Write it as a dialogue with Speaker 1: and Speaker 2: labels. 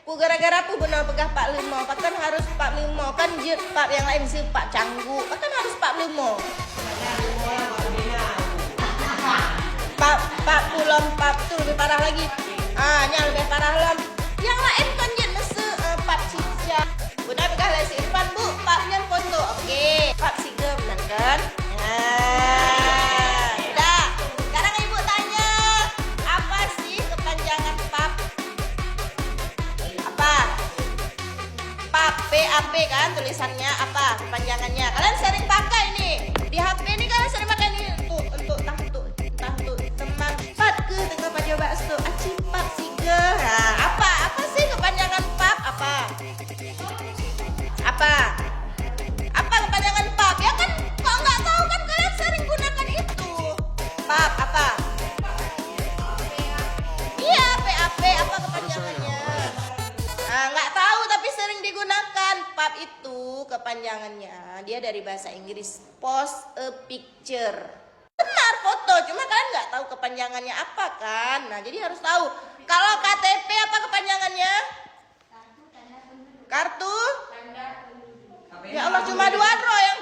Speaker 1: Ku gara-gara aku benar pegah Pak Limo, Pak kan harus Pak Limo kan jut Pak yang lain sih Pak Canggu, Pak kan harus Pak Limo. Pak Pulom Pak tuh lebih parah lagi. Nya lebih parah lom. Yang lain kan jut nese Pak Cica. Benar pegah lesi Irfan Bu, Pak nyen foto. Oke, Pak Sige benar kan? Udah. Sekarang Ibu tanya, apa sih kepanjangan PAP? Apa? PAP, PAP kan tulisannya apa? Kepanjangannya. Kalian sering pakai nih. Di HP ini kalian sering pakai nih untuk teman pat ke tengah pada bakso. Aci PAP Sige. Nah, apa sih kepanjangan PAP? Apa? Apa kepanjangan PAP? Ya kan kalau nggak tahu kan kalian sering gunakan itu. PAP apa? Iya, PAP apa kepanjangannya? Nggak tahu tapi sering digunakan. PAP itu kepanjangannya dia dari bahasa Inggris post a picture. Benar foto, cuma kalian nggak tahu kepanjangannya apa kan? Nah jadi harus tahu. Kalau KTP apa kepanjangannya? Kartu? Ya Allah cuma 2 row yang